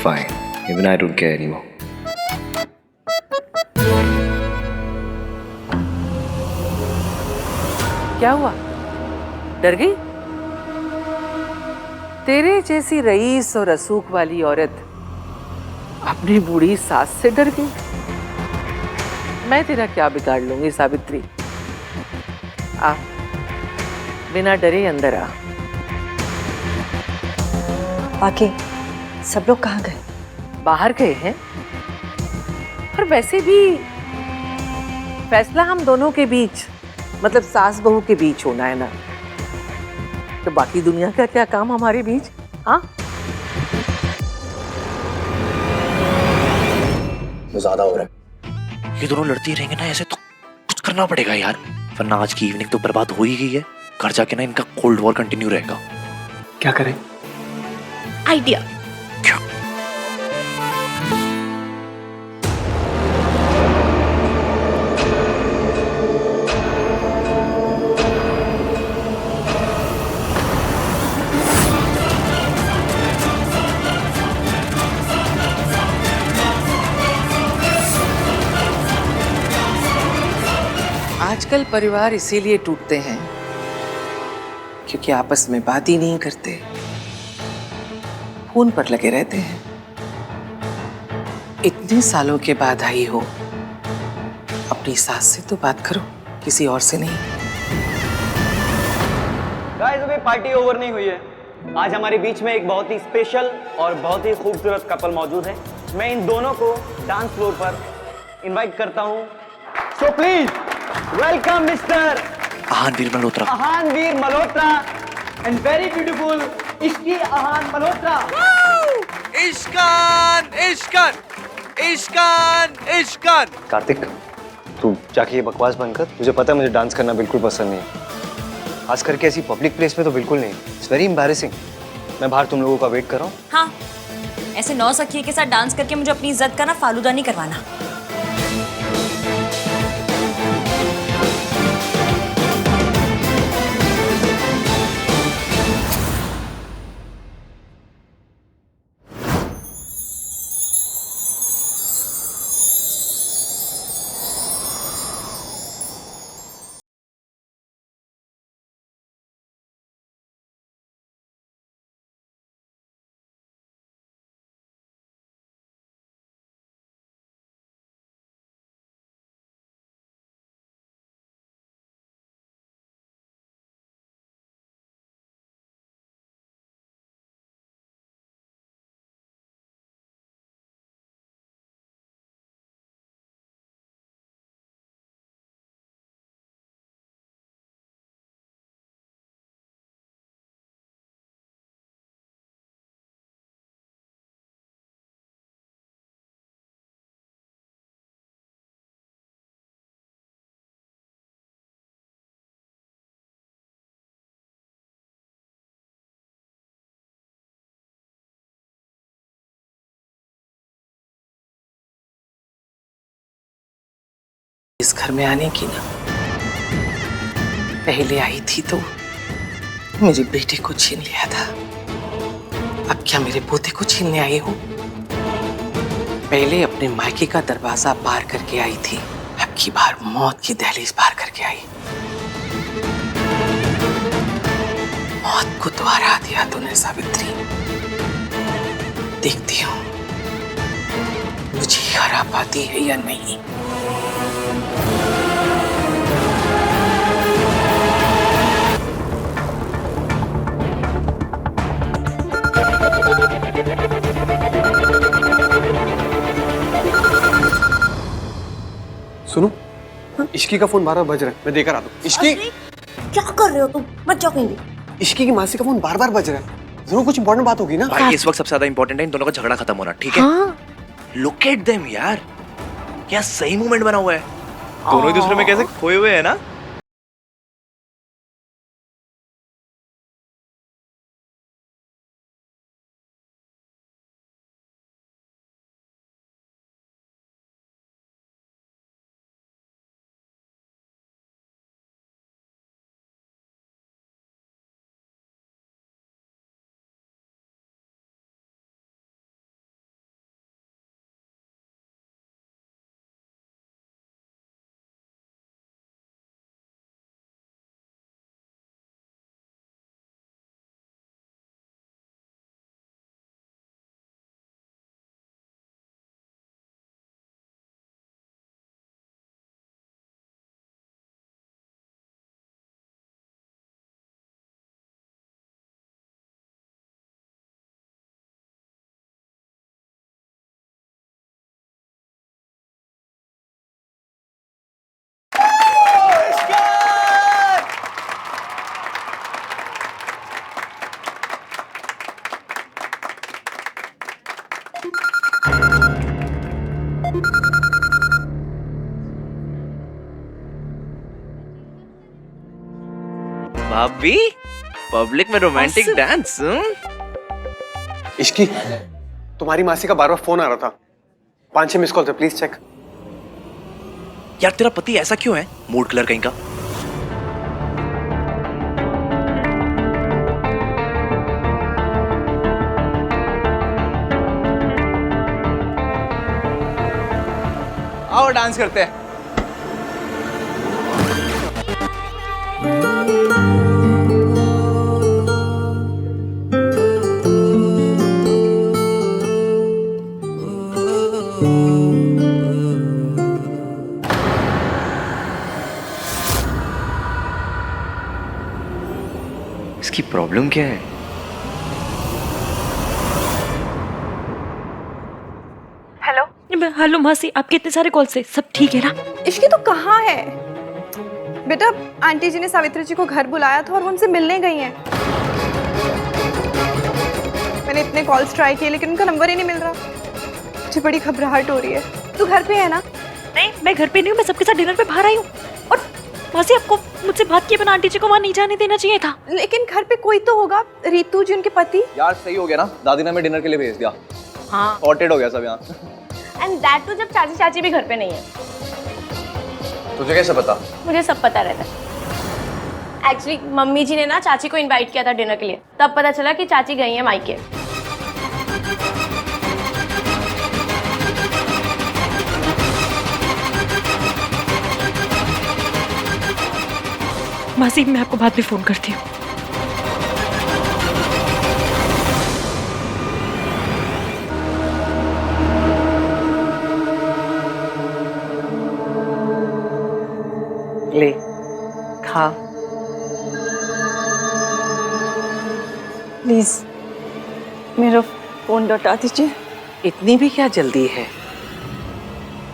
Fine, even I don't care anymore. क्या हुआ? डर गई? तेरे जैसी रईस और रसूख वाली औरत अपनी बूढ़ी सास से डर गई? मैं तेरा क्या बिगाड़ लूंगी सावित्री। आ, बिना डरे अंदर आ। बाकी सब लोग कहाँ गए? बाहर गए हैं। और वैसे भी फैसला हम दोनों के बीच, मतलब सास बहू के बीच होना है ना, तो बाकी दुनिया का क्या काम हमारे बीच? हाँ, ज्यादा हो रहा है। ये दोनों लड़ती रहेंगे ना ऐसे तो कुछ करना पड़ेगा यार, वरना आज की इवनिंग तो बर्बाद हो ही गई है। घर जाके ना इनका कोल्ड वॉर कंटिन्यू रहेगा। क्या करें? आइडिया। क्या? आजकल परिवार इसीलिए टूटते हैं क्योंकि आपस में बात ही नहीं करते, फोन पर लगे रहते हैं। इतने सालों के बाद आई हो, अपनी सास से तो बात करो, किसी और से नहीं। गाइस, अभी पार्टी ओवर नहीं हुई है। आज हमारे बीच में एक बहुत ही स्पेशल और बहुत ही खूबसूरत कपल मौजूद है। मैं इन दोनों को डांस फ्लोर पर इनवाइट करता हूं। So please welcome mister Aahanveer Malhotra. Aahanveer Malhotra and very beautiful Ishqi Aahan Malhotra. Ishkan Ishkan Ishkan Ishkan. Kartik, तू जाके ये बकवास बंद कर। तुझे पता है मुझे डांस करना बिल्कुल पसंद नहीं है, खास करके ऐसी पब्लिक प्लेस में तो बिल्कुल नहीं। It's very embarrassing. मैं बाहर तुम लोगों का वेट कर रहा हूँ। हाँ, ऐसे नौसखिए के साथ डांस करके मुझे अपनी इज्जत का ना फालूदा नहीं करवाना। इस घर में आने की ना, पहले आई थी तो मेरे बेटे को छीन लिया था, अब क्या मेरे पोते को छीनने आए हो? पहले अपने मायके का दरवाजा पार करके आई थी, अब की बार मौत की दहलीज पार करके आई। मौत को तो हरा दिया तूने सावित्री। देखती हूँ मुझे हरा पाती है या नहीं। सुनो, इश्की का फोन बार-बार बज रहा है, मैं देकर आता हूँ। इश्की, क्या कर रहे हो तुम? मत जाओ कहीं भी। इश्की की मासी का फोन बार-बार बज रहा है। जरूर कुछ इंपॉर्टेंट बात होगी ना। भाई इस वक्त सबसे ज्यादा इंपॉर्टेंट है इन दोनों का झगड़ा खत्म होना, ठीक है? लुक एट देम यार, क्या सही मूवमेंट बना हुआ है। दोनों एक दूसरे में कैसे खोए हुए हैं ना। भाभी, पब्लिक में रोमांटिक डांस। इश्की, तुम्हारी मासी का बार-बार फोन आ रहा था। 5-6 मिस कॉल थे, प्लीज चेक। यार तेरा पति ऐसा क्यों है? मूड कलर कहीं का। आओ डांस करते हैं। इसकी प्रॉब्लम क्या है? हेलो। हेलो मासी, आपके इतने सारे कॉल से सब ठीक है ना? इश्की तो कहाँ है बेटा? आंटी जी ने सावित्री जी को घर बुलाया था और वो उनसे मिलने गई हैं। मैंने इतने कॉल्स ट्राई किए लेकिन उनका नंबर ही नहीं मिल रहा। मुझे बड़ी घबराहट हो रही है। तू घर पे है ना? नहीं, मैं घर पे नहीं हूँ, मैं सबके साथ डिनर पे बाहर आई हूँ। और मासी, आपको मुझसे बात किए बिना आंटी जी को वहाँ नहीं जाने देना चाहिए था। लेकिन घर पे कोई तो होगा। रीतू जी उनके पति। यार सही हो गया ना, दादी ने हमें डिनर के लिए भेज दिया। हाँ, सॉर्टेड हो गया सब यहाँ। एंड दैट टू जब चाची चाची भी घर पे नहीं है। तुझे कैसे पता? मुझे सब पता रहता है। एक्चुअली मम्मी जी ने ना चाची को इनवाइट किया था डिनर के लिए, तब पता चला कि चाची गई है मायके। मासी, मैं आपको बाद में फोन करती हूँ। ले खा। प्लीज मेरा फोन लौटा दीजिए। इतनी भी क्या जल्दी है?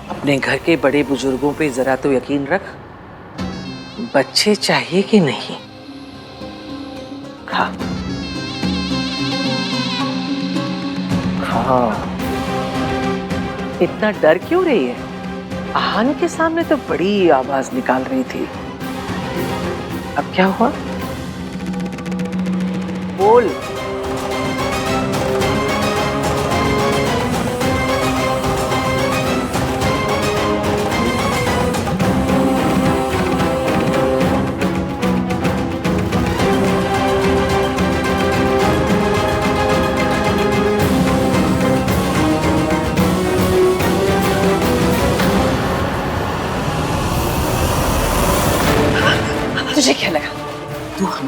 अपने घर के बड़े बुजुर्गों पे जरा तो यकीन रख। बच्चे चाहिए कि नहीं? खा खा। इतना डर क्यों रही है? आहान के सामने तो बड़ी आवाज निकाल रही थी। अब क्या हुआ? बोल।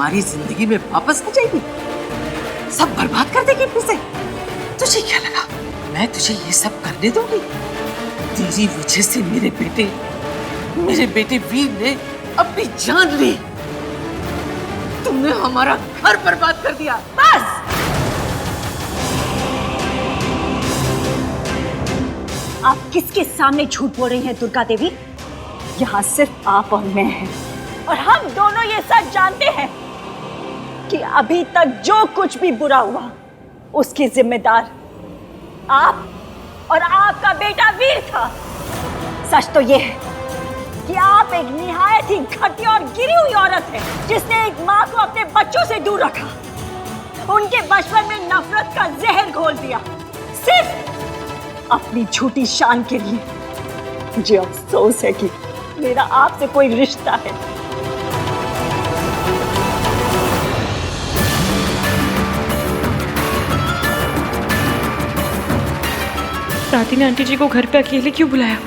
हमारी जिंदगी में वापस आ जाएगी, सब बर्बाद कर देगी फिर से। तुझे क्या लगा मैं तुझे ये सब करने दूंगी? तेरी वजह से मेरे बेटे वीर ने अपनी जान ली। तुमने हमारा घर बर्बाद कर दिया। बस आप किसके सामने झूठ बोल रही हैं दुर्गा देवी? यहाँ सिर्फ आप और मैं हैं, और हम दोनों ये सच जानते हैं कि अभी तक जो कुछ भी बुरा हुआ उसके जिम्मेदार आप और आपका बेटा वीर था। सच तो ये है कि आप एक निहायत ही घटिया और गिरी हुई औरत है जिसने एक माँ को अपने बच्चों से दूर रखा, उनके बचपन में नफरत का जहर घोल दिया, सिर्फ अपनी झूठी शान के लिए। मुझे अफसोस है कि मेरा आपसे कोई रिश्ता है। दादी ने आंटी जी को घर पे अकेले क्यों बुलाया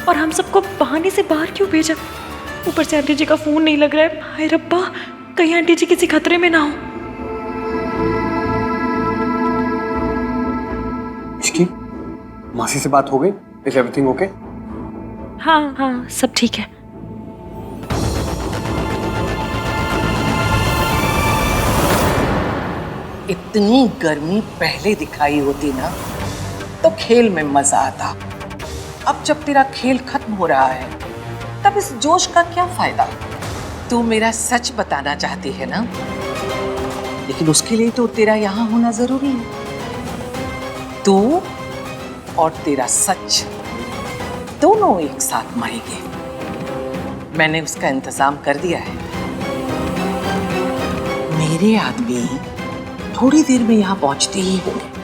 और हम सबको बहाने से बाहर क्यों भेजा? ऊपर से आंटी जी का फोन नहीं लग रहा है। हाय रब्बा, कहीं आंटी जी किसी खतरे में ना हो। इश्की, मासी से बात हो गई? Is everything okay? हाँ हाँ, सब ठीक है। इतनी गर्मी पहले दिखाई होती ना तो खेल में मजा आता। अब जब तेरा खेल खत्म हो रहा है तब इस जोश का क्या फायदा? तू मेरा सच बताना चाहती है ना, लेकिन उसके लिए तो तेरा यहाँ होना जरूरी है। तू और तेरा सच दोनों एक साथ मरेंगे। मैंने उसका इंतजाम कर दिया है। मेरे आदमी थोड़ी देर में यहाँ पहुंचते ही होंगे।